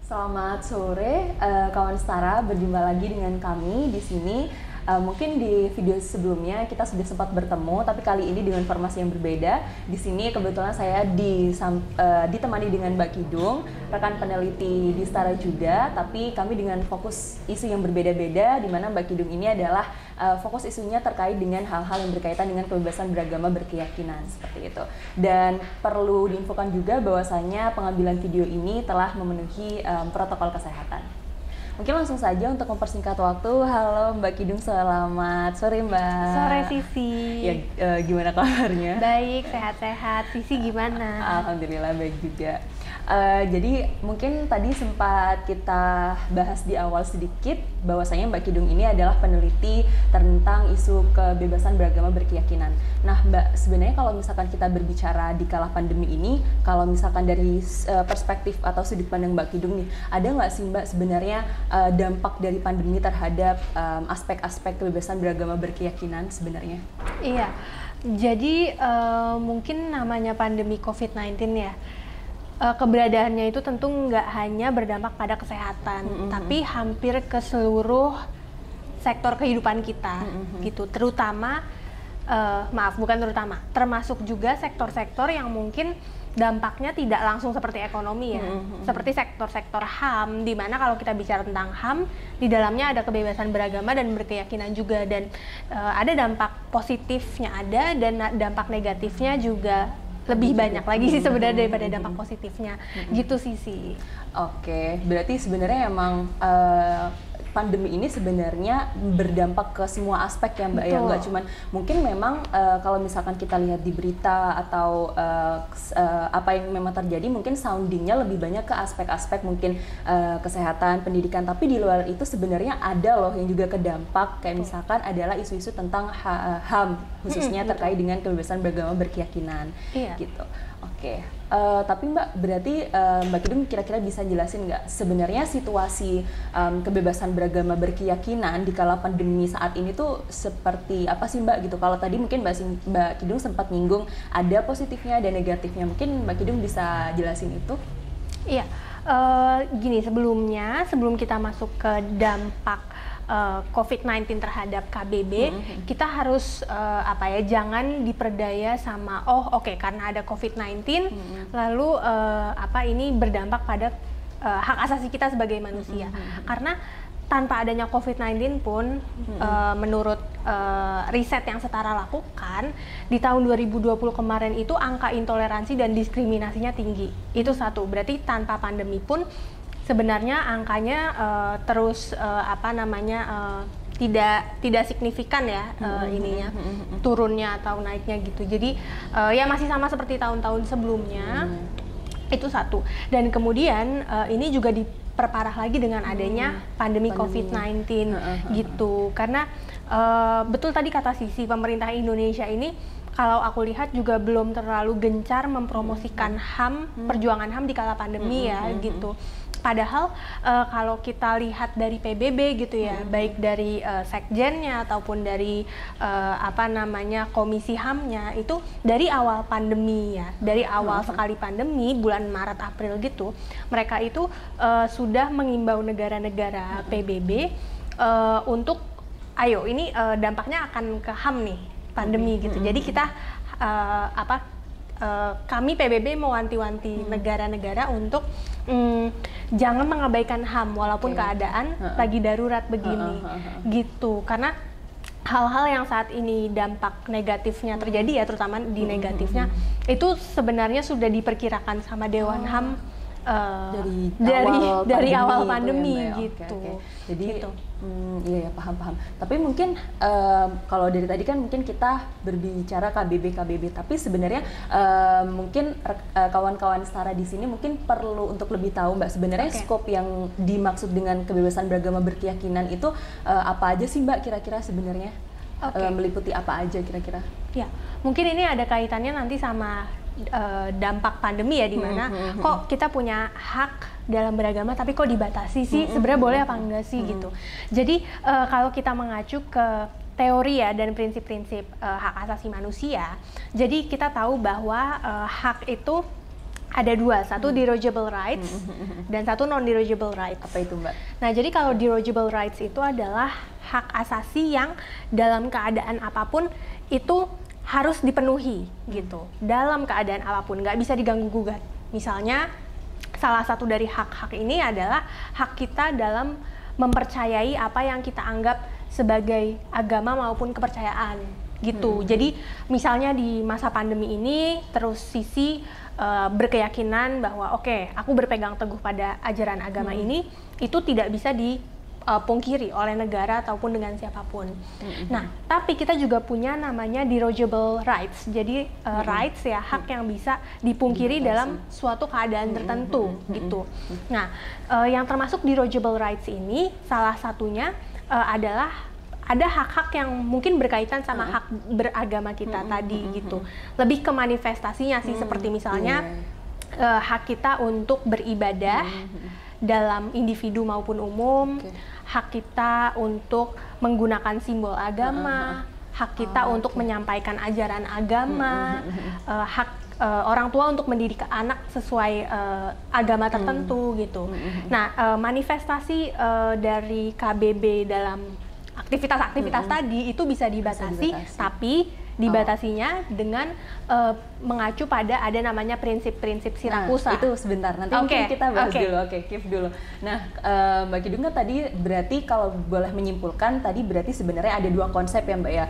Selamat sore, kawan setara. Berjumpa lagi dengan kami di sini. Mungkin di video sebelumnya kita sudah sempat bertemu, tapi kali ini dengan formasi yang berbeda. Di sini kebetulan saya ditemani dengan Mbak Kidung, rekan peneliti di Setara juga, tapi kami dengan fokus isu yang berbeda-beda, di mana Mbak Kidung ini adalah fokus isunya terkait dengan hal-hal yang berkaitan dengan kebebasan beragama berkeyakinan, seperti itu. Dan perlu diinfokan juga bahwasanya pengambilan video ini telah memenuhi protokol kesehatan. Mungkin langsung saja untuk mempersingkat waktu. Halo Mbak Kidung, selamat sore Mbak. Sore Sisi. Ya, gimana kabarnya? Baik, sehat-sehat. Sisi gimana? Alhamdulillah baik juga. Jadi mungkin tadi sempat kita bahas di awal sedikit bahwasanya Mbak Kidung ini adalah peneliti tentang isu kebebasan beragama berkeyakinan. Nah Mbak, sebenarnya kalau misalkan kita berbicara di kala pandemi ini, kalau misalkan dari perspektif atau sudut pandang Mbak Kidung nih, ada nggak sih Mbak sebenarnya dampak dari pandemi terhadap aspek-aspek kebebasan beragama berkeyakinan sebenarnya? Iya, jadi mungkin namanya pandemi COVID-19 ya. Keberadaannya itu tentu nggak hanya berdampak pada kesehatan, tapi hampir ke seluruh sektor kehidupan kita, gitu. Terutama, termasuk juga sektor-sektor yang mungkin dampaknya tidak langsung seperti ekonomi ya, seperti sektor-sektor HAM, di mana kalau kita bicara tentang HAM, di dalamnya ada kebebasan beragama dan berkeyakinan juga, dan ada dampak positifnya ada, dan dampak negatifnya juga lebih banyak lagi sih sebenarnya daripada dampak positifnya, gitu sih. Oke, berarti sebenarnya emang pandemi ini sebenarnya berdampak ke semua aspek ya Mbak. Betul. Ya, nggak cuman mungkin memang kalau misalkan kita lihat di berita atau apa yang memang terjadi, mungkin soundingnya lebih banyak ke aspek-aspek mungkin kesehatan, pendidikan, tapi di luar itu sebenarnya ada loh yang juga kedampak, kayak misalkan adalah isu-isu tentang HAM khususnya terkait dengan kebebasan beragama berkeyakinan. Iya. Gitu. Oke. Tapi Mbak, berarti Mbak Kidung kira-kira bisa jelasin nggak sebenarnya situasi kebebasan beragama berkeyakinan di kala pandemi saat ini tuh seperti apa sih Mbak gitu? Kalau tadi mungkin Mbak Kidung sempat nyinggung ada positifnya dan negatifnya, mungkin Mbak Kidung bisa jelasin itu? Iya, gini, sebelum kita masuk ke dampak COVID-19 terhadap KBB, kita harus jangan diperdaya sama karena ada COVID-19 lalu ini berdampak pada hak asasi kita sebagai manusia. Karena tanpa adanya COVID-19 pun menurut riset yang Setara lakukan di tahun 2020 kemarin itu angka intoleransi dan diskriminasinya tinggi. Itu satu, berarti tanpa pandemi pun sebenarnya angkanya terus tidak signifikan ya turunnya atau naiknya gitu. Jadi ya masih sama seperti tahun-tahun sebelumnya. Itu satu. Dan kemudian ini juga diperparah lagi dengan adanya pandemi COVID-19 gitu. Karena betul tadi kata Sisi, pemerintah Indonesia ini kalau aku lihat juga belum terlalu gencar mempromosikan HAM, perjuangan HAM di kala pandemi ya gitu. Padahal kalau kita lihat dari PBB gitu ya, baik dari sekjennya ataupun dari komisi HAM-nya, itu dari awal pandemi ya, dari awal sekali pandemi bulan Maret April gitu, mereka itu sudah mengimbau negara-negara PBB untuk ayo ini dampaknya akan ke HAM nih pandemi gitu. Jadi kita kami PBB mewanti-wanti negara-negara untuk jangan mengabaikan HAM walaupun keadaan lagi darurat begini gitu. Karena hal-hal yang saat ini dampak negatifnya terjadi ya, terutama di negatifnya itu sebenarnya sudah diperkirakan sama Dewan HAM dari awal pandemi gitu. Okay. Jadi gitu. Iya paham. Tapi mungkin kalau dari tadi kan mungkin kita berbicara KBB, tapi sebenarnya mungkin kawan-kawan Setara di sini mungkin perlu untuk lebih tahu Mbak, sebenarnya skop yang dimaksud dengan kebebasan beragama berkeyakinan itu apa aja sih Mbak kira-kira sebenarnya? Meliputi apa aja kira-kira? Ya, mungkin ini ada kaitannya nanti sama dampak pandemi ya, dimana kok kita punya hak dalam beragama tapi kok dibatasi sih, sebenarnya boleh apa enggak sih gitu. Jadi kalau kita mengacu ke teori ya dan prinsip-prinsip hak asasi manusia, jadi kita tahu bahwa hak itu Ada dua, satu derogative rights dan satu non-derogative rights. Apa itu Mbak? Nah, jadi kalau derogative rights itu adalah hak asasi yang dalam keadaan apapun itu harus dipenuhi gitu. Dalam keadaan apapun, nggak bisa diganggu-gugat. Misalnya, salah satu dari hak-hak ini adalah hak kita dalam mempercayai apa yang kita anggap sebagai agama maupun kepercayaan gitu. Jadi misalnya di masa pandemi ini terus sisi berkeyakinan bahwa oke, aku berpegang teguh pada ajaran agama ini, itu tidak bisa dipungkiri oleh negara ataupun dengan siapapun. Nah, tapi kita juga punya namanya derogative rights. Jadi rights ya, hak yang bisa dipungkiri dalam suatu keadaan tertentu gitu. Nah, yang termasuk derogative rights ini salah satunya adalah ada hak-hak yang mungkin berkaitan sama hak beragama kita tadi gitu. Lebih ke manifestasinya sih, seperti misalnya hak kita untuk beribadah dalam individu maupun umum, hak kita untuk menggunakan simbol agama, hak kita untuk menyampaikan ajaran agama, hak orang tua untuk mendidik anak sesuai agama tertentu gitu. Nah, manifestasi dari KBB dalam aktivitas-aktivitas tadi itu bisa dibatasi. Tapi dibatasinya dengan mengacu pada ada namanya prinsip-prinsip Sirakusa. Nah, itu sebentar, nanti mungkin kita bahas dulu. Keep dulu. Nah, Mbak Kidung kan tadi berarti kalau boleh menyimpulkan tadi berarti sebenarnya ada dua konsep ya Mbak ya,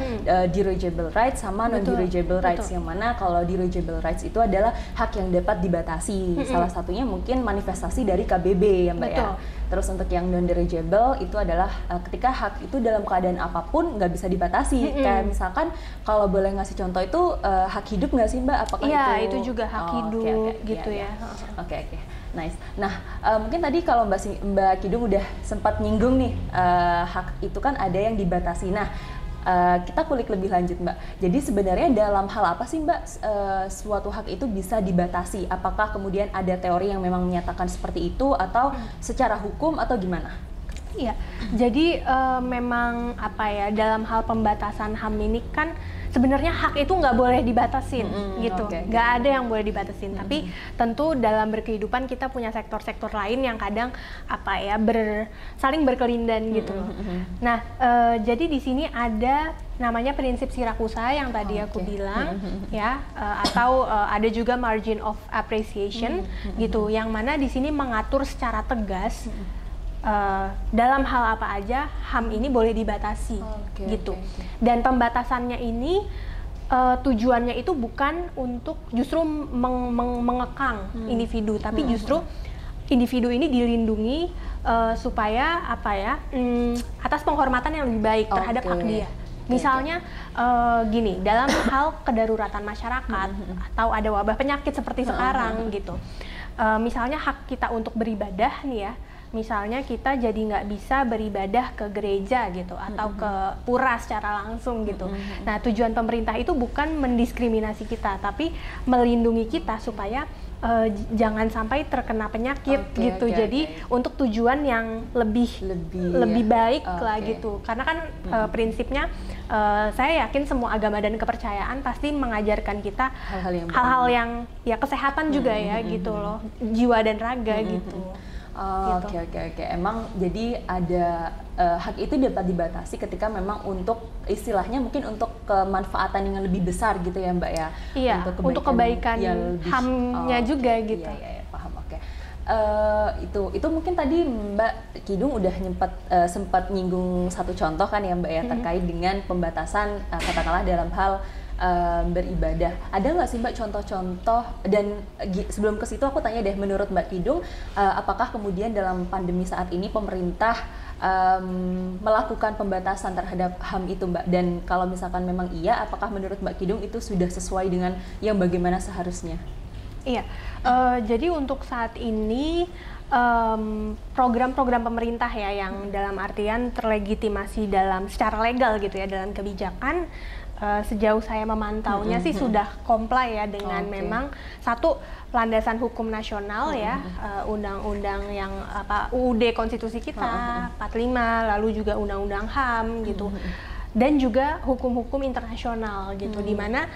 derogative rights sama non-derogative rights. Yang mana kalau derogative rights itu adalah hak yang dapat dibatasi. Salah satunya mungkin manifestasi dari KBB ya Mbak ya. Terus untuk yang non-derogative itu adalah ketika hak itu dalam keadaan apapun nggak bisa dibatasi. Kayak misalkan kalau boleh ngasih contoh itu hak hidup nggak sih Mbak? Apakah itu juga hak hidup gitu ya. Oke. Nice. Nah, mungkin tadi kalau Mbak Kidung udah sempat nyinggung nih, hak itu kan ada yang dibatasi. Nah, kita kulik lebih lanjut Mbak. Jadi sebenarnya dalam hal apa sih Mbak suatu hak itu bisa dibatasi? Apakah kemudian ada teori yang memang menyatakan seperti itu atau secara hukum atau gimana? Iya, jadi memang apa ya, dalam hal pembatasan HAM ini kan sebenarnya hak itu nggak boleh dibatasin gitu, nggak ada yang boleh dibatasin. Tapi tentu dalam berkehidupan kita punya sektor-sektor lain yang kadang apa ya saling berkelindan gitu. Nah, jadi di sini ada namanya prinsip Sirakusa yang tadi aku bilang ya, atau ada juga margin of appreciation gitu, yang mana di sini mengatur secara tegas dalam hal apa aja HAM ini boleh dibatasi gitu. Dan pembatasannya ini tujuannya itu bukan untuk justru mengekang individu, tapi justru individu ini dilindungi supaya apa ya, atas penghormatan yang lebih baik terhadap hak dia. Misalnya gini, dalam hal kedaruratan masyarakat atau ada wabah penyakit seperti sekarang gitu, misalnya hak kita untuk beribadah nih ya, misalnya kita jadi nggak bisa beribadah ke gereja gitu atau ke pura secara langsung gitu. Nah, tujuan pemerintah itu bukan mendiskriminasi kita, tapi melindungi kita supaya jangan sampai terkena penyakit gitu. Jadi untuk tujuan yang lebih baik lah gitu. Karena kan prinsipnya saya yakin semua agama dan kepercayaan pasti mengajarkan kita hal-hal yang ya kesehatan juga ya gitu loh, jiwa dan raga gitu. Oke. Emang jadi ada hak itu dapat dibatasi ketika memang untuk istilahnya mungkin untuk kemanfaatan yang lebih besar gitu ya Mbak ya. Iya, untuk kebaikan HAM-nya juga gitu. Iya, paham. Oke. Itu mungkin tadi Mbak Kidung udah sempat nyinggung satu contoh kan ya Mbak ya, terkait dengan pembatasan katakanlah dalam hal beribadah. Ada nggak sih Mbak contoh-contoh, dan sebelum ke situ aku tanya deh, menurut Mbak Kidung apakah kemudian dalam pandemi saat ini pemerintah melakukan pembatasan terhadap HAM itu Mbak, dan kalau misalkan memang iya, apakah menurut Mbak Kidung itu sudah sesuai dengan yang bagaimana seharusnya? Iya, jadi untuk saat ini program-program pemerintah ya yang dalam artian terlegitimasi secara legal gitu ya dalam kebijakan, sejauh saya memantaunya sih sudah comply ya dengan memang satu landasan hukum nasional ya, undang-undang yang UUD konstitusi kita 45, lalu juga undang-undang HAM gitu. dan juga hukum-hukum internasional gitu, di mana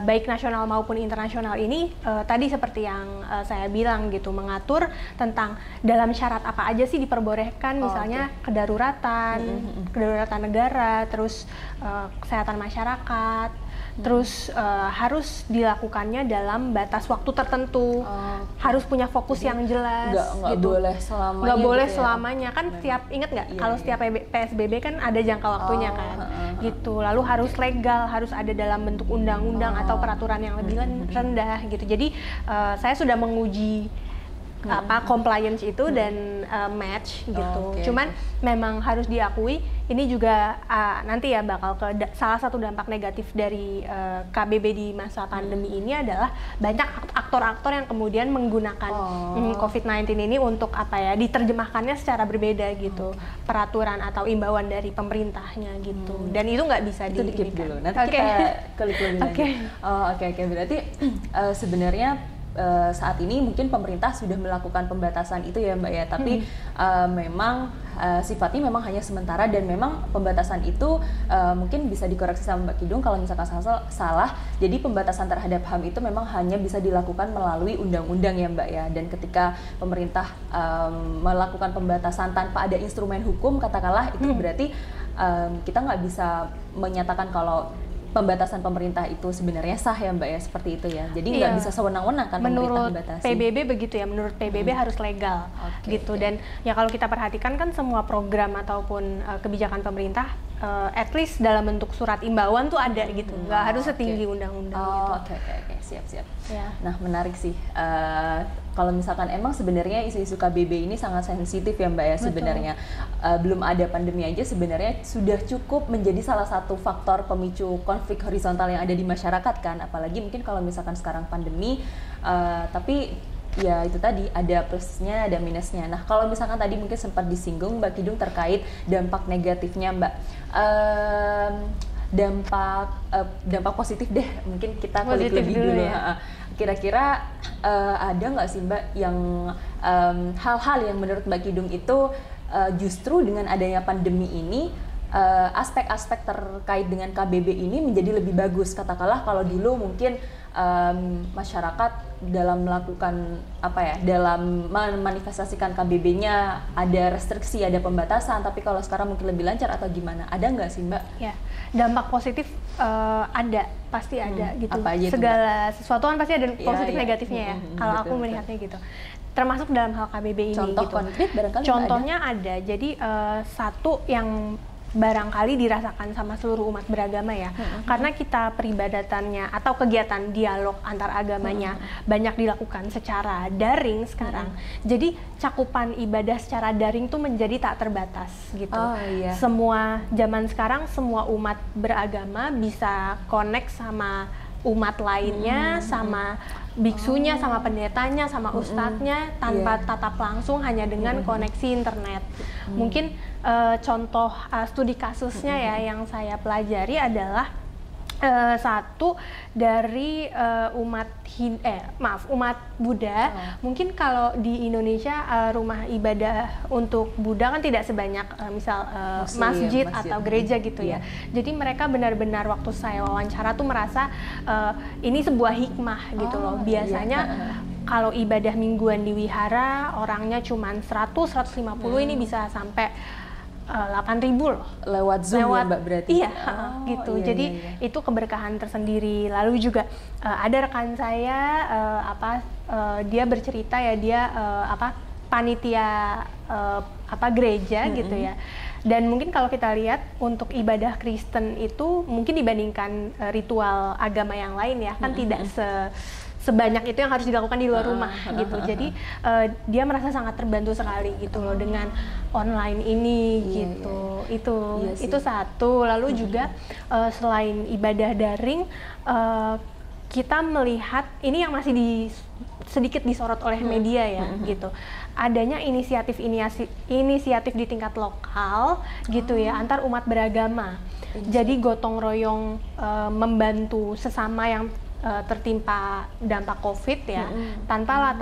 baik nasional maupun internasional ini tadi seperti yang saya bilang gitu, mengatur tentang dalam syarat apa aja sih diperbolehkan, misalnya kedaruratan negara, terus kesehatan masyarakat, terus harus dilakukannya dalam batas waktu tertentu, harus punya fokus yang jelas, nggak gitu. boleh selamanya. Nggak boleh gitu selamanya kan. Ingat nggak kalau setiap PSBB kan ada jangka waktunya kan, gitu. Lalu harus legal, harus ada dalam bentuk undang-undang atau peraturan yang lebih rendah, gitu. Jadi saya sudah menguji compliance itu dan match gitu. Cuman memang harus diakui ini juga nanti ya bakal salah satu dampak negatif dari KBB di masa pandemi ini adalah banyak aktor-aktor yang kemudian menggunakan COVID-19 ini untuk diterjemahkannya secara berbeda gitu, peraturan atau imbauan dari pemerintahnya gitu. Dan itu nggak bisa itu dikit dulu. Nanti kita klik lebih lanjut. Oke. Berarti sebenarnya saat ini mungkin pemerintah sudah melakukan pembatasan itu ya Mbak ya, tapi memang sifatnya memang hanya sementara, dan memang pembatasan itu mungkin bisa dikoreksi sama Mbak Kidung kalau misalkan salah. Jadi pembatasan terhadap HAM itu memang hanya bisa dilakukan melalui undang-undang ya Mbak ya, dan ketika pemerintah melakukan pembatasan tanpa ada instrumen hukum katakanlah, itu berarti kita nggak bisa menyatakan kalau pembatasan pemerintah itu sebenarnya sah ya Mbak ya, seperti itu ya. Jadi nggak bisa sewenang-wenang kan pemerintah membatasi. Menurut PBB begitu ya, menurut PBB harus legal gitu. Dan ya kalau kita perhatikan kan semua program ataupun kebijakan pemerintah at least dalam bentuk surat imbauan tuh ada gitu, nggak harus setinggi undang-undang gitu. Oke, siap. Ya. Nah, menarik sih. Kalau misalkan emang sebenarnya isu-isu KBB ini sangat sensitif ya Mbak ya sebenarnya. Belum ada pandemi aja sebenarnya sudah cukup menjadi salah satu faktor pemicu konflik horizontal yang ada di masyarakat kan. Apalagi mungkin kalau misalkan sekarang pandemi, tapi ya itu tadi ada plusnya ada minusnya. Nah kalau misalkan tadi mungkin sempat disinggung Mbak Kidung terkait dampak negatifnya Mbak. Dampak positif deh, mungkin kita kulik lebih dulu ya. Kira-kira ada nggak sih Mbak yang hal-hal yang menurut Mbak Kidung itu justru dengan adanya pandemi ini aspek-aspek terkait dengan KBB ini menjadi lebih bagus? Katakanlah kalau dulu mungkin masyarakat dalam melakukan dalam memanifestasikan KBB-nya ada restriksi, ada pembatasan, tapi kalau sekarang mungkin lebih lancar atau gimana? Ada nggak sih Mbak? Ya, dampak positif ada, pasti ada gitu. Apa aja segala sesuatu kan pasti ada positif negatifnya ya. Kalau aku melihatnya gitu. Termasuk dalam hal KBB ini. Contoh gitu. Konkret barangkali contohnya ada. Jadi satu yang barangkali dirasakan sama seluruh umat beragama ya, karena kita peribadatannya atau kegiatan dialog antar agamanya banyak dilakukan secara daring sekarang. Jadi cakupan ibadah secara daring tuh menjadi tak terbatas gitu. Semua zaman sekarang semua umat beragama bisa connect sama umat lainnya, sama biksunya, sama pendetanya, sama ustadznya tanpa tatap langsung, hanya dengan koneksi internet. Mungkin contoh studi kasusnya ya yang saya pelajari adalah satu dari umat Buddha. Mungkin kalau di Indonesia rumah ibadah untuk Buddha kan tidak sebanyak misal masjid atau gereja gitu ya. Jadi mereka benar-benar waktu saya wawancara tuh merasa ini sebuah hikmah gitu loh. Biasanya kalau ibadah mingguan di wihara orangnya cuma 100-150, ini bisa sampai 8.000 loh. Lewat Zoom ya Mbak berarti? Iya, gitu. Jadi itu keberkahan tersendiri. Lalu juga ada rekan saya, dia bercerita ya, dia panitia gereja gitu ya. Dan mungkin kalau kita lihat untuk ibadah Kristen itu mungkin dibandingkan ritual agama yang lain ya, kan tidak sebanyak itu yang harus dilakukan di luar rumah gitu. Jadi dia merasa sangat terbantu sekali gitu loh dengan online ini gitu. Itu satu. Lalu juga selain ibadah daring, kita melihat ini yang masih sedikit disorot oleh media ya gitu. Adanya inisiatif di tingkat lokal gitu ya, antar umat beragama. Jadi gotong royong membantu sesama yang tertimpa dampak COVID ya, tanpa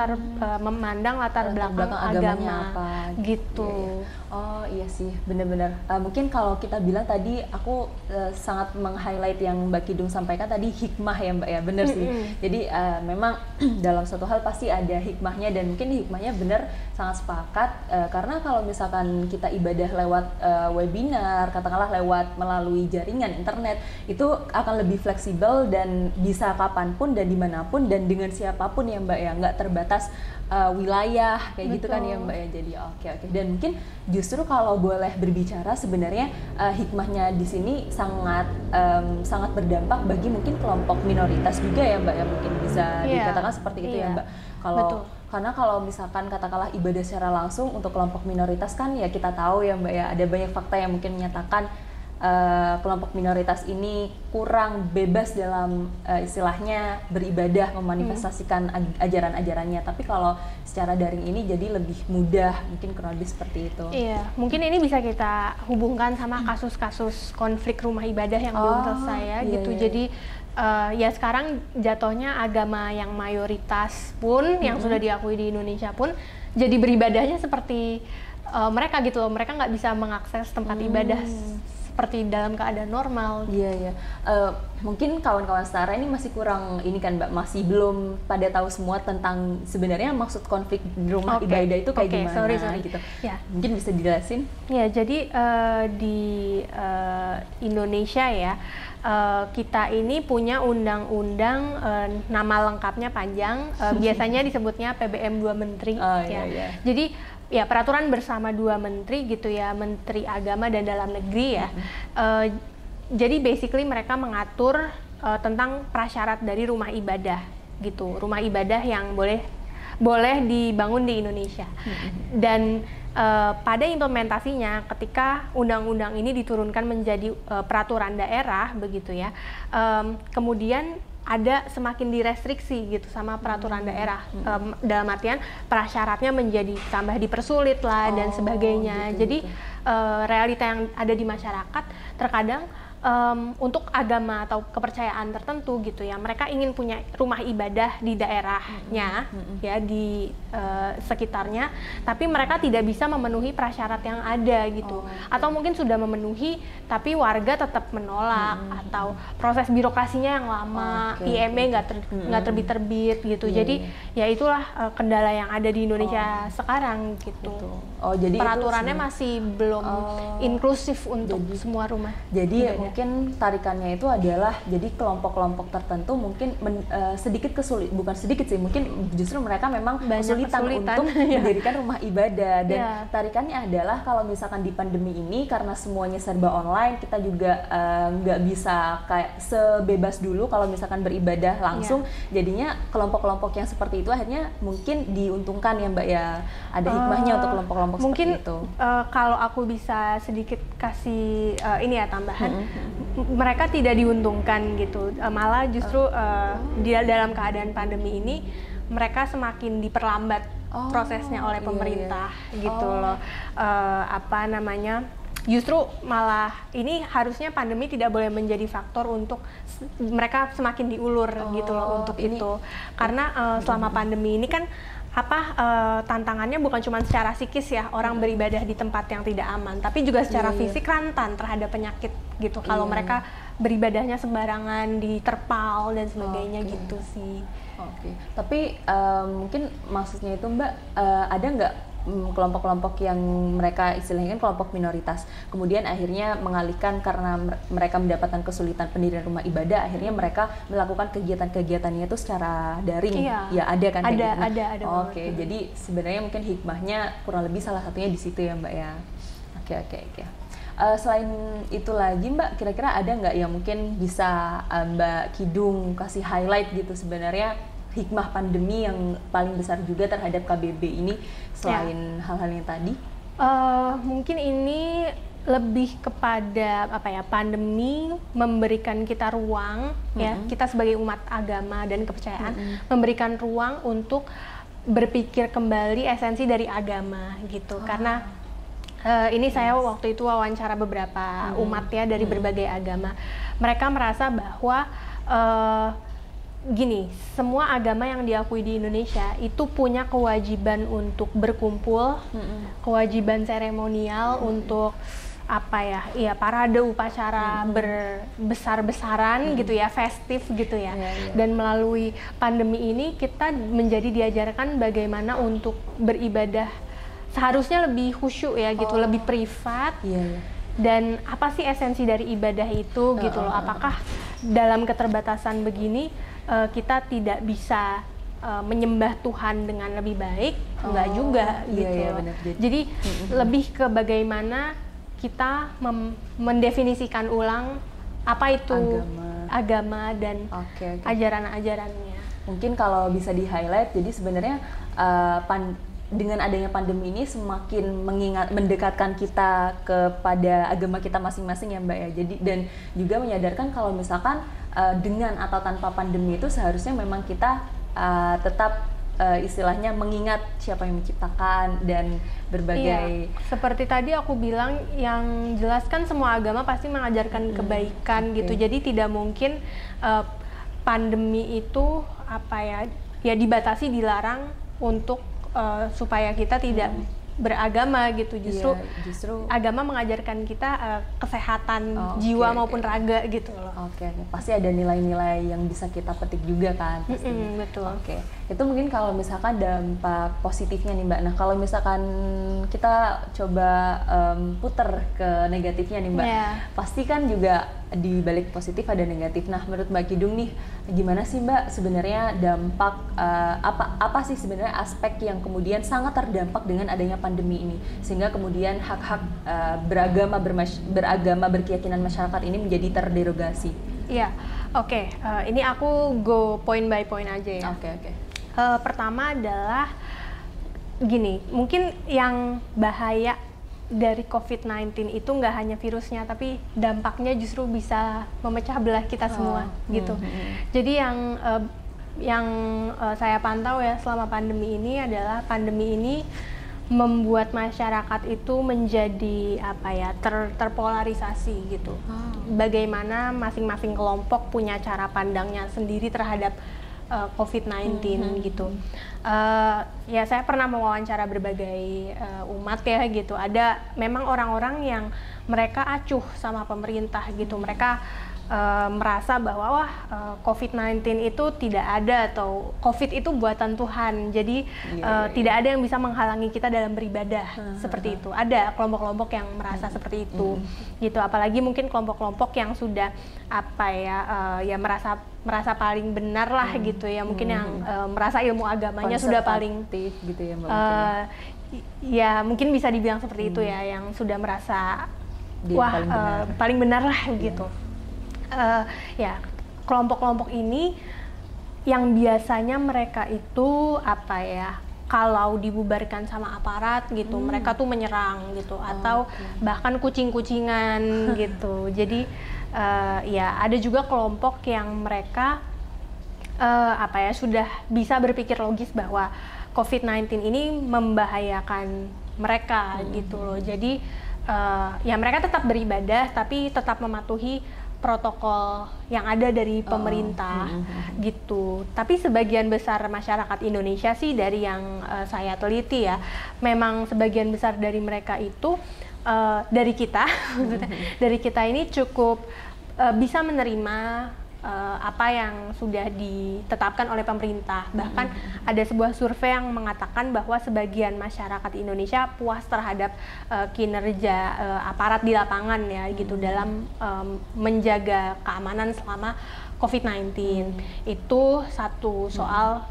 memandang latar belakang agama apa gitu. Oh iya sih, benar-benar. Mungkin kalau kita bilang tadi, aku sangat meng-highlight yang Mbak Kidung sampaikan tadi, hikmah ya Mbak ya, benar sih. Jadi memang dalam suatu hal pasti ada hikmahnya, dan mungkin hikmahnya benar, sangat sepakat. Karena kalau misalkan kita ibadah lewat webinar, katakanlah lewat melalui jaringan internet, itu akan lebih fleksibel dan bisa kapanpun dan dimanapun dan dengan siapapun ya Mbak ya, nggak terbatas wilayah kayak gitu kan ya Mbak ya. Jadi oke. Dan mungkin justru kalau boleh berbicara sebenarnya hikmahnya di sini sangat berdampak bagi mungkin kelompok minoritas juga ya Mbak ya, mungkin bisa dikatakan seperti itu ya Mbak. Karena kalau misalkan katakanlah ibadah secara langsung untuk kelompok minoritas kan ya kita tahu ya Mbak ya, ada banyak fakta yang mungkin menyatakan kelompok minoritas ini kurang bebas dalam istilahnya beribadah, memanifestasikan ajaran-ajarannya. Tapi kalau secara daring ini jadi lebih mudah, mungkin kurang lebih seperti itu. Iya, mungkin ini bisa kita hubungkan sama kasus-kasus konflik rumah ibadah yang belum selesai ya, gitu. Jadi ya sekarang jatuhnya agama yang mayoritas pun, yang sudah diakui di Indonesia pun, jadi beribadahnya seperti mereka gitu loh. Mereka nggak bisa mengakses tempat ibadah seperti dalam keadaan normal. Iya. Mungkin kawan-kawan setara ini masih kurang ini kan Mbak, masih belum pada tahu semua tentang sebenarnya maksud konflik rumah ibadah itu kayak gimana. Sorry. Gitu. Ya. Mungkin bisa dijelasin? Ya, jadi di Indonesia ya, kita ini punya undang-undang, nama lengkapnya panjang, biasanya disebutnya PBM 2 Menteri. Iya. Jadi ya peraturan bersama 2 menteri gitu ya, Menteri Agama dan Dalam Negeri ya. Jadi basically mereka mengatur tentang prasyarat dari rumah ibadah gitu, rumah ibadah yang boleh dibangun di Indonesia. Dan pada implementasinya, ketika undang-undang ini diturunkan menjadi peraturan daerah begitu ya, kemudian ada semakin direstriksi gitu sama peraturan daerah, dalam artian prasyaratnya menjadi tambah dipersulit lah dan sebagainya. Jadi realita yang ada di masyarakat terkadang untuk agama atau kepercayaan tertentu gitu ya, mereka ingin punya rumah ibadah di daerahnya ya, di sekitarnya, tapi mereka tidak bisa memenuhi prasyarat yang ada gitu, atau mungkin sudah memenuhi tapi warga tetap menolak, atau proses birokrasinya yang lama, IME nggak terbit-terbit gitu. Jadi ya itulah kendala yang ada di Indonesia sekarang gitu. Jadi peraturannya masih belum inklusif untuk semua rumah. Jadi mungkin tarikannya itu adalah jadi kelompok-kelompok tertentu mungkin sedikit bukan sedikit sih, mungkin justru mereka memang kesulitan untuk mendirikan rumah ibadah. Dan tarikannya adalah kalau misalkan di pandemi ini karena semuanya serba online, kita juga nggak bisa kayak sebebas dulu kalau misalkan beribadah langsung. Jadinya kelompok-kelompok yang seperti itu akhirnya mungkin diuntungkan ya Mbak ya, ada hikmahnya untuk kelompok-kelompok mungkin, seperti itu. Kalau aku bisa sedikit kasih ini ya tambahan, mereka tidak diuntungkan gitu, malah justru di dalam keadaan pandemi ini mereka semakin diperlambat prosesnya oleh pemerintah gitu loh. Justru malah ini harusnya pandemi tidak boleh menjadi faktor untuk mereka semakin diulur gitu loh untuk itu, karena selama pandemi ini kan tantangannya bukan cuma secara psikis ya, orang beribadah di tempat yang tidak aman, tapi juga secara fisik rentan terhadap penyakit gitu. Kalau mereka beribadahnya sembarangan di terpal dan sebagainya gitu sih. Tapi mungkin maksudnya itu Mbak, ada nggak kelompok-kelompok yang mereka istilahnya kelompok minoritas, kemudian akhirnya mengalihkan karena mereka mendapatkan kesulitan pendirian rumah ibadah, akhirnya mereka melakukan kegiatan-kegiatannya itu secara daring. Ya ada kan? Ada. Jadi sebenarnya mungkin hikmahnya kurang lebih salah satunya di situ ya Mbak ya. Oke. Selain itu lagi Mbak, kira-kira ada nggak yang mungkin bisa Mbak Kidung kasih highlight gitu sebenarnya hikmah pandemi yang paling besar juga terhadap KBB ini selain hal-hal yang tadi? Mungkin ini lebih kepada pandemi memberikan kita ruang ya, kita sebagai umat agama dan kepercayaan memberikan ruang untuk berpikir kembali esensi dari agama gitu. Karena ini saya waktu itu wawancara beberapa umat ya dari berbagai agama. Mereka merasa bahwa gini, semua agama yang diakui di Indonesia itu punya kewajiban untuk berkumpul, kewajiban seremonial untuk apa ya, ya parade upacara berbesar-besaran gitu ya, festif gitu ya. Dan melalui pandemi ini kita menjadi diajarkan bagaimana untuk beribadah seharusnya lebih khusyuk ya gitu, lebih privat. Dan apa sih esensi dari ibadah itu gitu loh? Apakah dalam keterbatasan begini kita tidak bisa menyembah Tuhan dengan lebih baik? Enggak juga gitu. Benar. Jadi lebih ke bagaimana kita mendefinisikan ulang apa itu agama dan ajaran-ajarannya. Mungkin kalau bisa di-highlight, jadi sebenarnya dengan adanya pandemi ini semakin mendekatkan kita kepada agama kita masing-masing ya Mbak ya. Jadi dan juga menyadarkan kalau misalkan dengan atau tanpa pandemi itu seharusnya memang kita tetap istilahnya mengingat siapa yang menciptakan dan berbagai. Seperti tadi aku bilang, yang jelas kan semua agama pasti mengajarkan kebaikan gitu. Jadi tidak mungkin pandemi itu apa ya dibatasi, dilarang untuk supaya kita tidak beragama gitu. Justru agama mengajarkan kita kesehatan jiwa maupun raga gitu loh. Pasti ada nilai-nilai yang bisa kita petik juga kan. Betul. Itu mungkin kalau misalkan dampak positifnya nih Mbak. Nah kalau misalkan kita coba puter ke negatifnya nih Mbak, pasti kan juga di balik positif ada negatif. Nah menurut Mbak Kidung nih, gimana sih Mbak sebenarnya dampak apa sih sebenarnya aspek yang kemudian sangat terdampak dengan adanya pandemi ini, sehingga kemudian hak-hak beragama berkeyakinan masyarakat ini menjadi terderogasi? Ini aku go point by point aja ya. Pertama adalah gini, mungkin yang bahaya dari COVID-19 itu nggak hanya virusnya, tapi dampaknya justru bisa memecah belah kita semua gitu. Jadi yang saya pantau ya selama pandemi ini adalah pandemi ini membuat masyarakat itu menjadi apa ya, terpolarisasi gitu. Bagaimana masing-masing kelompok punya cara pandangnya sendiri terhadap COVID-19 gitu. Ya saya pernah mewawancara berbagai umat ya gitu. Ada memang orang-orang yang mereka acuh sama pemerintah gitu. Mereka merasa bahwa COVID-19 itu tidak ada, atau COVID itu buatan Tuhan. Jadi tidak ada yang bisa menghalangi kita dalam beribadah seperti itu. Ada kelompok-kelompok yang merasa seperti itu gitu. Apalagi mungkin kelompok-kelompok yang sudah apa ya merasa paling benar lah gitu ya. Mungkin yang merasa ilmu agamanya sudah paling gitu ya Mbak. Ya mungkin bisa dibilang seperti itu ya, yang sudah merasa paling benar lah gitu. Ya kelompok-kelompok ini yang biasanya mereka itu apa ya, kalau dibubarkan sama aparat gitu, mereka tuh menyerang gitu, atau bahkan kucing-kucingan gitu. Jadi ya ada juga kelompok yang mereka apa ya, sudah bisa berpikir logis bahwa COVID-19 ini membahayakan mereka gitu loh. Jadi ya mereka tetap beribadah tapi tetap mematuhi protokol yang ada dari pemerintah gitu. Tapi sebagian besar masyarakat Indonesia sih, dari yang saya teliti ya, memang sebagian besar dari mereka itu dari kita ini cukup bisa menerima apa yang sudah ditetapkan oleh pemerintah. Bahkan ada sebuah survei yang mengatakan bahwa sebagian masyarakat Indonesia puas terhadap kinerja aparat di lapangan ya gitu, dalam menjaga keamanan selama COVID-19. Itu satu soal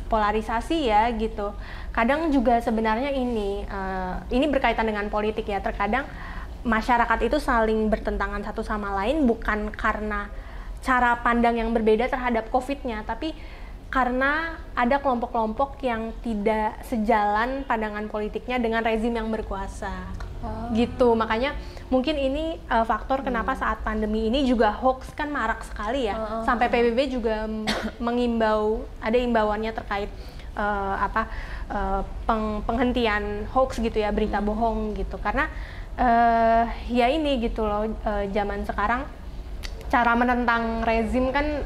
polarisasi ya gitu. Kadang juga sebenarnya ini berkaitan dengan politik ya. Terkadang masyarakat itu saling bertentangan satu sama lain bukan karena cara pandang yang berbeda terhadap COVID-nya, tapi karena ada kelompok-kelompok yang tidak sejalan pandangan politiknya dengan rezim yang berkuasa. Gitu. Makanya mungkin ini faktor kenapa saat pandemi ini juga hoax kan marak sekali ya. Sampai PBB juga mengimbau, ada imbauannya terkait penghentian hoax gitu ya, berita bohong gitu. Karena ya ini gitu loh, zaman sekarang cara menentang rezim kan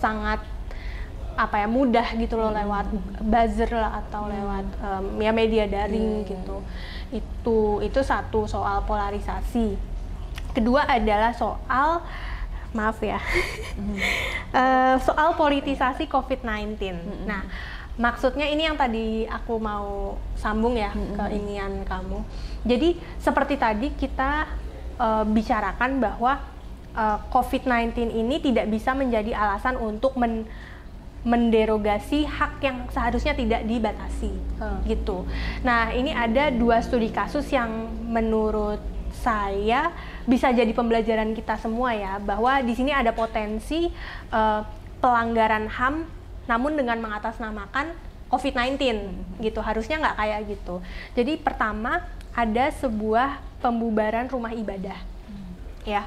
sangat mudah gitu loh, lewat buzzer lah atau lewat ya media daring gitu. Itu satu, soal polarisasi. Kedua adalah soal soal politisasi COVID-19. Nah, maksudnya ini yang tadi aku mau sambung ya keinginan kamu. Jadi seperti tadi kita bicarakan bahwa COVID-19 ini tidak bisa menjadi alasan untuk menderogasi hak yang seharusnya tidak dibatasi gitu. Nah, ini ada 2 studi kasus yang menurut saya bisa jadi pembelajaran kita semua ya, bahwa di sini ada potensi pelanggaran HAM namun dengan mengatasnamakan COVID-19 gitu. Harusnya nggak kayak gitu. Jadi pertama, ada sebuah pembubaran rumah ibadah ya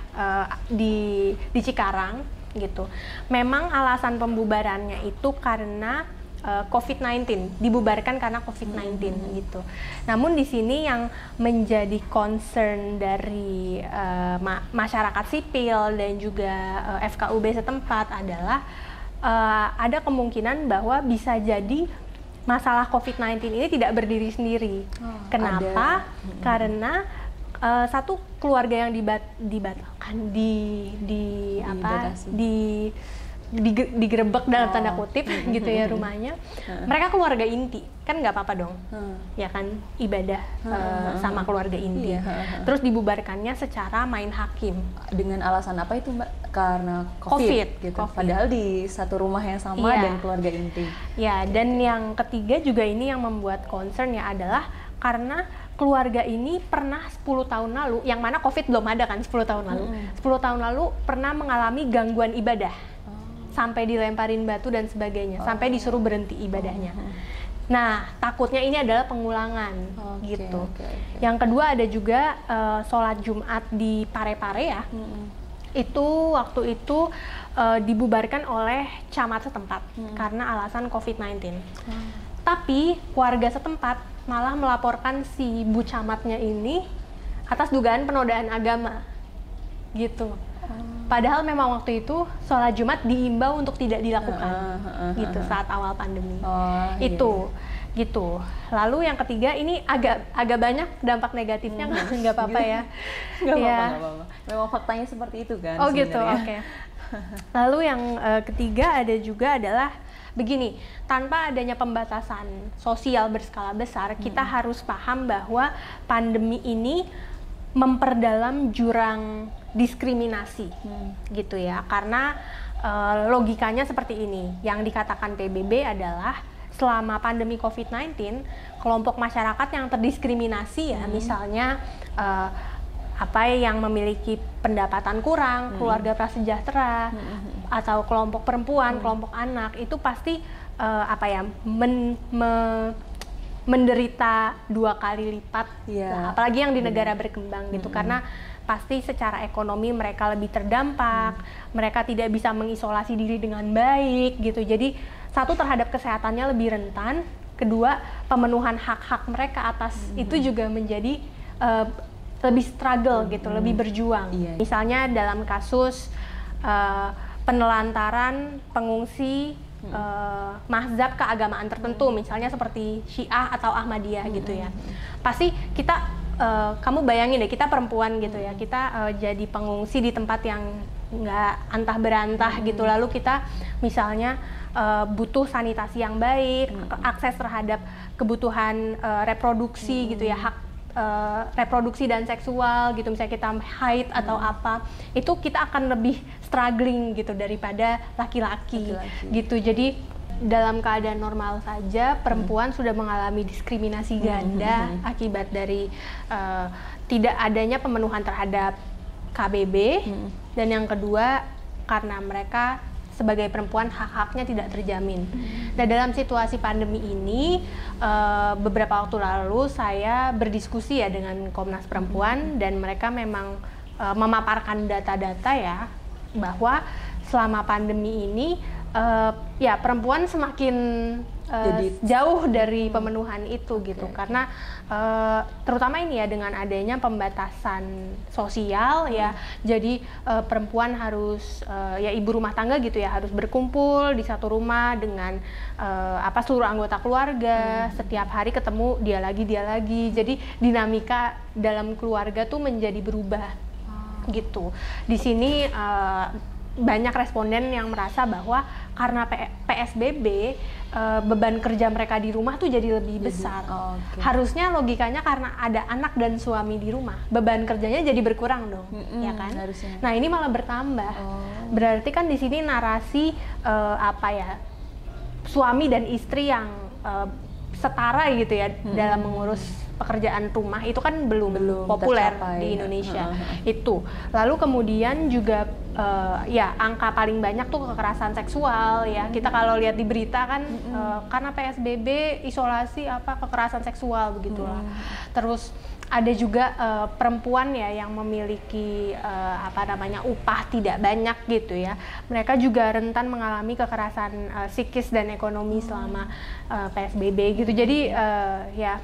di Cikarang gitu. Memang alasan pembubarannya itu karena COVID-19, dibubarkan karena COVID-19 gitu. Namun di sini yang menjadi concern dari masyarakat sipil dan juga FKUB setempat adalah ada kemungkinan bahwa bisa jadi masalah COVID-19 ini tidak berdiri sendiri. Kenapa? Karena satu, keluarga yang dibatalkan, digerebek dalam tanda kutip gitu ya rumahnya, mereka keluarga inti, kan nggak apa-apa dong, ya kan, ibadah sama keluarga inti. Terus dibubarkannya secara main hakim. Dengan alasan apa itu, Mbak? Karena COVID gitu. COVID. Padahal di satu rumah yang sama dan keluarga inti. Ya, dan yang ketiga juga ini yang membuat concern ya adalah karena keluarga ini pernah 10 tahun lalu, yang mana COVID belum ada kan 10 tahun lalu, 10 tahun lalu pernah mengalami gangguan ibadah. Sampai dilemparin batu dan sebagainya, sampai disuruh berhenti ibadahnya. Nah, takutnya ini adalah pengulangan gitu. Yang kedua ada juga sholat Jumat di Parepare ya. Itu waktu itu dibubarkan oleh camat setempat karena alasan COVID-19. Tapi warga setempat malah melaporkan si bu camatnya ini atas dugaan penodaan agama gitu. Padahal memang waktu itu sholat Jumat diimbau untuk tidak dilakukan gitu saat awal pandemi. Itu gitu. Lalu yang ketiga ini agak banyak dampak negatifnya, nggak apa-apa ya. Nggak apa-apa. Memang faktanya seperti itu kan. Oh gitu, oke. Lalu yang ketiga ada juga adalah begini, tanpa adanya pembatasan sosial berskala besar, kita harus paham bahwa pandemi ini memperdalam jurang diskriminasi gitu ya, karena logikanya seperti ini, yang dikatakan PBB adalah selama pandemi COVID-19 kelompok masyarakat yang terdiskriminasi ya, misalnya yang memiliki pendapatan kurang, keluarga prasejahtera, atau kelompok perempuan, kelompok anak, itu pasti menderita 2 kali lipat, apalagi yang di negara berkembang gitu, karena pasti secara ekonomi mereka lebih terdampak, mereka tidak bisa mengisolasi diri dengan baik gitu. Jadi satu, terhadap kesehatannya lebih rentan, kedua, pemenuhan hak-hak mereka atas itu juga menjadi lebih struggle gitu, lebih berjuang. Misalnya dalam kasus penelantaran pengungsi mazhab keagamaan tertentu, misalnya seperti Syiah atau Ahmadiyah gitu ya. Pasti kita kamu bayangin deh, kita perempuan gitu ya, kita jadi pengungsi di tempat yang nggak antah berantah gitu, lalu kita misalnya butuh sanitasi yang baik, akses terhadap kebutuhan reproduksi gitu ya, hak reproduksi dan seksual gitu, misalnya kita haid atau apa, itu kita akan lebih struggling gitu daripada laki-laki gitu. Jadi dalam keadaan normal saja perempuan sudah mengalami diskriminasi ganda akibat dari tidak adanya pemenuhan terhadap KBB, dan yang kedua karena mereka sebagai perempuan hak-haknya tidak terjamin. Nah, dalam situasi pandemi ini beberapa waktu lalu saya berdiskusi ya dengan Komnas Perempuan, dan mereka memang memaparkan data-data ya bahwa selama pandemi ini ya perempuan semakin jauh dari pemenuhan itu gitu. Karena terutama ini ya dengan adanya pembatasan sosial ya, jadi perempuan harus ya ibu rumah tangga gitu ya, harus berkumpul di satu rumah dengan seluruh anggota keluarga, setiap hari ketemu dia lagi, jadi dinamika dalam keluarga tuh menjadi berubah gitu. Di sini banyak responden yang merasa bahwa karena PSBB beban kerja mereka di rumah tuh jadi lebih besar. Harusnya logikanya karena ada anak dan suami di rumah, beban kerjanya jadi berkurang dong, ya kan? Harusnya. Nah ini malah bertambah. Berarti kan di sini narasi suami dan istri yang setara gitu ya dalam mengurus pekerjaan rumah itu kan belum populer tercapai di Indonesia itu. Lalu kemudian juga ya angka paling banyak tuh kekerasan seksual ya. Kita kalau lihat di berita kan karena PSBB isolasi kekerasan seksual begitulah. Terus ada juga perempuan ya yang memiliki upah tidak banyak gitu ya. Mereka juga rentan mengalami kekerasan psikis dan ekonomi selama PSBB gitu. Jadi ya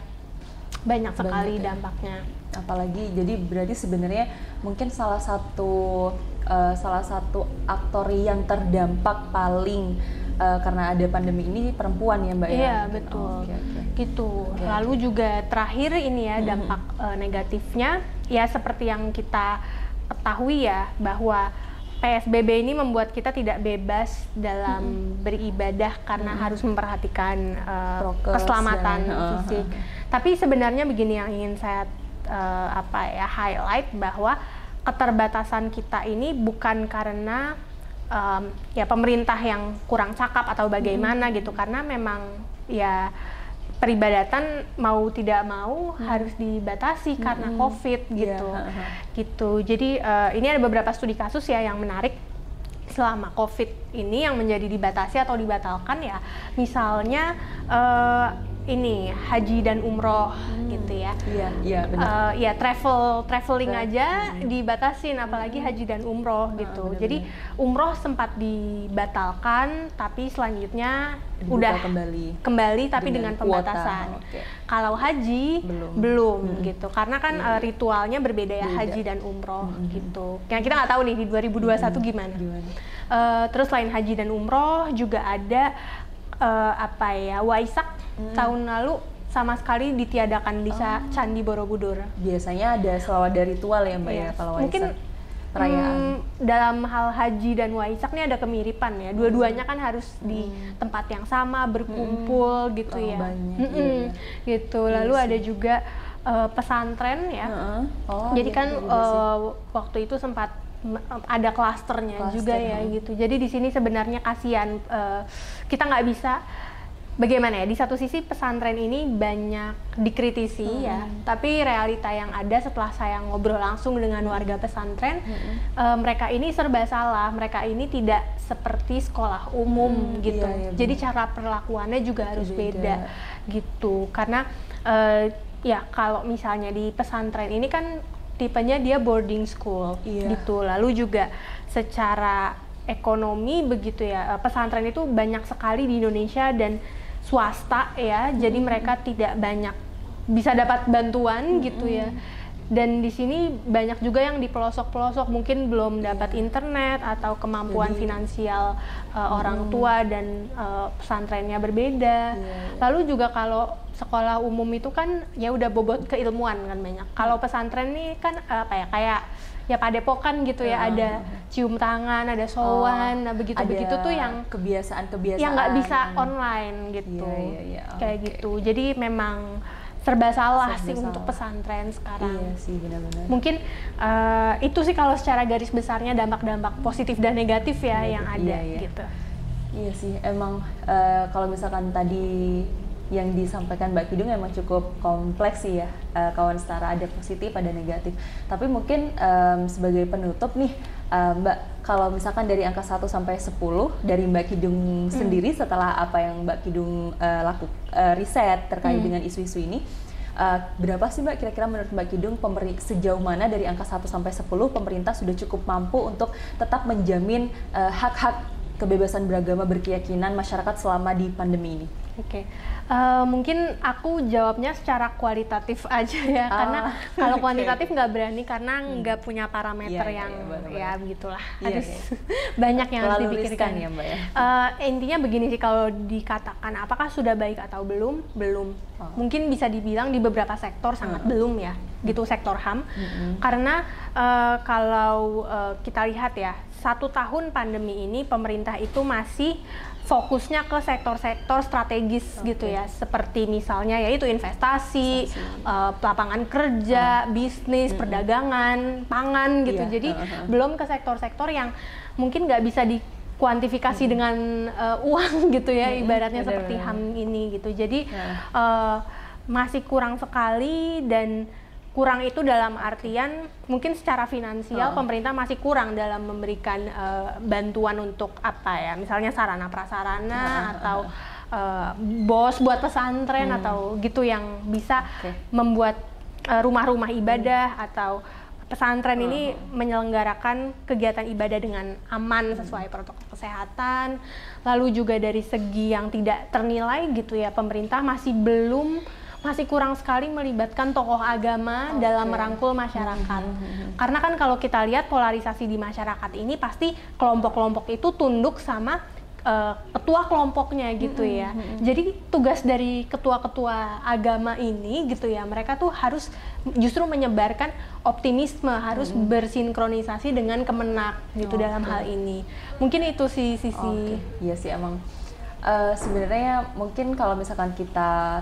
banyak sekali dampaknya. Apalagi jadi berarti sebenarnya mungkin salah satu aktor yang terdampak paling karena ada pandemi ini perempuan ya Mbak ya? Iya betul, gitu. Lalu juga terakhir ini ya dampak negatifnya ya seperti yang kita ketahui ya bahwa PSBB ini membuat kita tidak bebas dalam beribadah karena harus memperhatikan keselamatan fisik. Tapi sebenarnya begini yang ingin saya highlight bahwa keterbatasan kita ini bukan karena ya pemerintah yang kurang cakap atau bagaimana gitu, karena memang ya peribadatan mau tidak mau harus dibatasi karena COVID gitu. Jadi ini ada beberapa studi kasus ya yang menarik selama COVID ini yang menjadi dibatasi atau dibatalkan ya. Misalnya ini haji dan umroh gitu ya. Iya benar. Ya traveling aja dibatasin, apalagi haji dan umroh gitu. Benar-benar. Jadi umroh sempat dibatalkan, tapi selanjutnya dibuka udah kembali tapi dengan pembatasan. Kalau haji belum gitu, karena kan ritualnya berbeda ya, haji dan umroh gitu. Yang kita nggak tahu nih di 2021 gimana. Terus selain haji dan umroh juga ada Waisak tahun lalu sama sekali ditiadakan di Candi Borobudur. Biasanya ada ritual ya Mbak ya kalau Waisak. Mungkin perayaan. Dalam hal haji dan Waisak nih ada kemiripan ya. Dua-duanya kan harus di tempat yang sama, berkumpul gitu ya. Banyak, gitu. Lalu ada juga pesantren ya. Jadi kan waktu itu sempat ada klasternya juga ya gitu. Jadi di sini sebenarnya kasihan, kita nggak bisa bagaimana ya, di satu sisi pesantren ini banyak dikritisi ya, tapi realita yang ada setelah saya ngobrol langsung dengan warga pesantren, mereka ini serba salah, mereka ini tidak seperti sekolah umum gitu. Jadi cara perlakuannya juga harus beda gitu, karena ya kalau misalnya di pesantren ini kan tipenya dia boarding school gitu, lalu juga secara ekonomi begitu ya, pesantren itu banyak sekali di Indonesia dan swasta ya, jadi mereka tidak banyak bisa dapat bantuan gitu ya. Dan di sini banyak juga yang di pelosok-pelosok mungkin belum dapat internet atau kemampuan finansial orang tua, dan pesantrennya berbeda. Lalu juga kalau sekolah umum itu kan ya udah bobot keilmuan kan banyak. Kalau pesantren nih kan kayak ya padepokan gitu ya, ada cium tangan, ada sowan, begitu-begitu tuh yang kebiasaan-kebiasaan yang nggak bisa online gitu. Kayak gitu. Jadi memang serba salah sih untuk pesantren sekarang. Iya sih, benar-benar. Mungkin itu sih kalau secara garis besarnya dampak-dampak positif dan negatif ya yang ada gitu. Iya sih, emang kalau misalkan tadi yang disampaikan Mbak Kidung emang cukup kompleks sih ya, kawan setara, ada positif ada negatif. Tapi mungkin sebagai penutup nih Mbak, kalau misalkan dari angka 1 sampai 10 dari Mbak Kidung sendiri setelah apa yang Mbak Kidung riset terkait dengan isu-isu ini, berapa sih Mbak kira-kira menurut Mbak Kidung sejauh mana dari angka 1 sampai 10 pemerintah sudah cukup mampu untuk tetap menjamin hak-hak kebebasan beragama berkeyakinan masyarakat selama di pandemi ini? Oke. Mungkin aku jawabnya secara kualitatif aja ya, karena kalau kuantitatif nggak berani karena nggak punya parameter yang ya begitulah, harus banyak yang harus dipikirkan ya Mbak ya. Intinya begini sih, kalau dikatakan apakah sudah baik atau belum, mungkin bisa dibilang di beberapa sektor sangat belum ya, gitu, sektor HAM, karena kalau kita lihat ya, 1 tahun pandemi ini pemerintah itu masih fokusnya ke sektor-sektor strategis gitu ya, seperti misalnya yaitu investasi, lapangan kerja, bisnis, perdagangan, pangan gitu. Jadi belum ke sektor-sektor yang mungkin nggak bisa dikuantifikasi dengan uang gitu ya, ibaratnya seperti HAM ini gitu. Jadi masih kurang sekali, dan kurang itu dalam artian mungkin secara finansial pemerintah masih kurang dalam memberikan bantuan untuk apa ya, misalnya sarana prasarana atau BOS buat pesantren atau gitu, yang bisa membuat rumah-rumah ibadah atau pesantren ini menyelenggarakan kegiatan ibadah dengan aman sesuai protokol kesehatan. Lalu juga dari segi yang tidak ternilai gitu ya, pemerintah masih kurang sekali melibatkan tokoh agama dalam merangkul masyarakat. Karena kan kalau kita lihat polarisasi di masyarakat ini, pasti kelompok-kelompok itu tunduk sama ketua kelompoknya gitu ya. Jadi tugas dari ketua-ketua agama ini gitu ya, mereka tuh harus justru menyebarkan optimisme, harus bersinkronisasi dengan Kemenak gitu dalam hal ini. Mungkin itu sih sisi. Iya sih emang. Sebenarnya mungkin kalau misalkan kita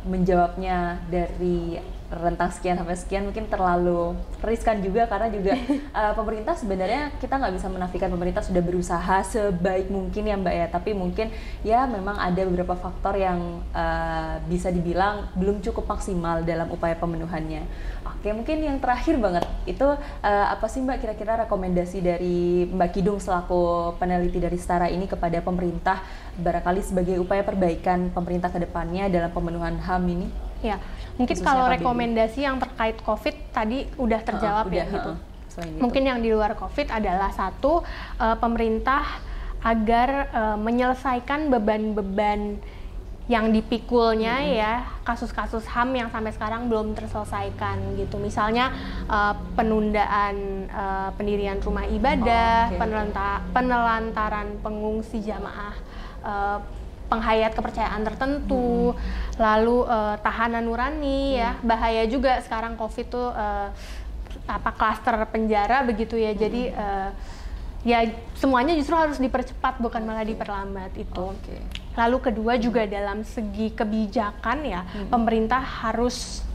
menjawabnya dari rentang sekian sampai sekian mungkin terlalu riskan juga, karena juga pemerintah sebenarnya kita nggak bisa menafikan pemerintah sudah berusaha sebaik mungkin ya Mbak ya, tapi mungkin ya memang ada beberapa faktor yang bisa dibilang belum cukup maksimal dalam upaya pemenuhannya. Oke, mungkin yang terakhir banget itu apa sih Mbak kira-kira rekomendasi dari Mbak Kidung selaku peneliti dari Setara ini kepada pemerintah barangkali sebagai upaya perbaikan pemerintah ke depannya dalam pemenuhan HAM ini? Ya, mungkin kalau rekomendasi yang terkait COVID tadi udah terjawab gitu. Mungkin yang di luar COVID adalah satu, pemerintah agar menyelesaikan beban-beban yang dipikulnya ya, kasus-kasus HAM yang sampai sekarang belum terselesaikan gitu. Misalnya penundaan pendirian rumah ibadah, penelantaran pengungsi jamaah, penghayat kepercayaan tertentu, lalu tahanan nurani ya, bahaya juga sekarang COVID tuh klaster penjara begitu ya. Jadi ya semuanya justru harus dipercepat bukan malah diperlambat itu. Lalu kedua juga dalam segi kebijakan ya, pemerintah harus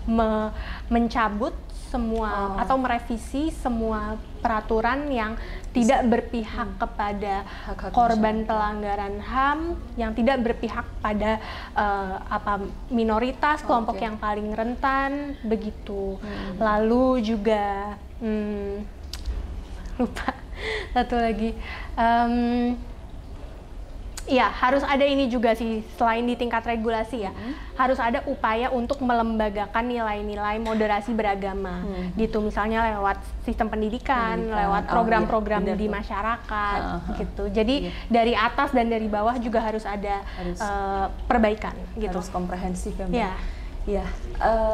mencabut semua atau merevisi semua peraturan yang tidak berpihak kepada korban pelanggaran HAM, yang tidak berpihak pada minoritas, kelompok yang paling rentan begitu. Lalu juga lupa satu lagi. Ya, harus ada ini juga sih, selain di tingkat regulasi ya, harus ada upaya untuk melembagakan nilai-nilai moderasi beragama gitu, misalnya lewat sistem pendidikan, lewat program-program di masyarakat gitu. Jadi dari atas dan dari bawah juga harus ada perbaikan gitu. Harus komprehensif ya Mbak. Ya. Ya,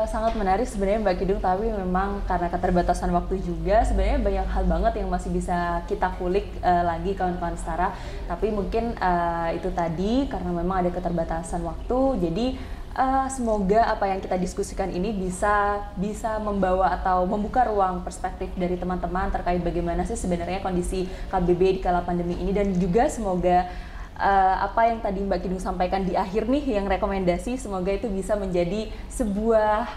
sangat menarik sebenarnya Mbak Kidung, tapi memang karena keterbatasan waktu juga sebenarnya banyak hal banget yang masih bisa kita kulik lagi kawan-kawan Setara. Tapi mungkin itu tadi karena memang ada keterbatasan waktu, jadi semoga apa yang kita diskusikan ini bisa membawa atau membuka ruang perspektif dari teman-teman terkait bagaimana sih sebenarnya kondisi KBB di kala pandemi ini, dan juga semoga apa yang tadi Mbak Kidung sampaikan di akhir nih yang rekomendasi, semoga itu bisa menjadi sebuah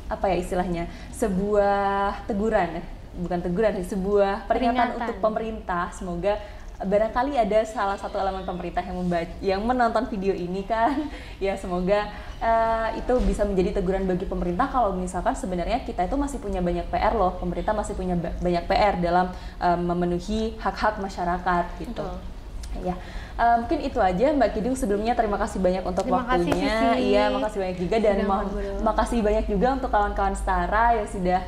apa ya istilahnya, sebuah teguran, bukan teguran sih, sebuah peringatan untuk pemerintah. Semoga barangkali ada salah satu elemen pemerintah yang menonton video ini kan ya, semoga itu bisa menjadi teguran bagi pemerintah kalau misalkan sebenarnya kita itu masih punya banyak PR loh, pemerintah masih punya banyak PR dalam memenuhi hak-hak masyarakat gitu. Ya, mungkin itu aja Mbak Kidung. Sebelumnya terima kasih banyak untuk waktunya. Iya, makasih banyak juga, dan makasih banyak juga untuk kawan-kawan Setara yang sudah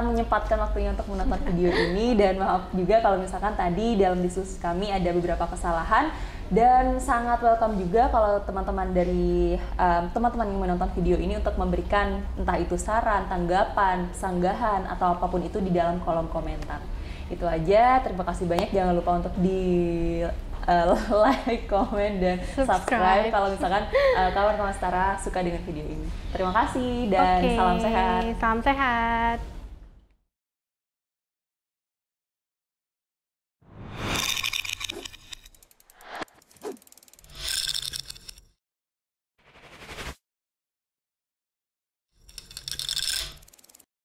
menyempatkan waktunya untuk menonton video ini. Dan maaf juga kalau misalkan tadi dalam diskusi kami ada beberapa kesalahan, dan sangat welcome juga kalau teman-teman dari teman-teman yang menonton video ini untuk memberikan entah itu saran, tanggapan, sanggahan atau apapun itu di dalam kolom komentar. Itu aja, terima kasih banyak. Jangan lupa untuk di like, komen, dan subscribe kalau misalkan kawan-kawan Setara suka dengan video ini. Terima kasih dan salam sehat. Salam sehat.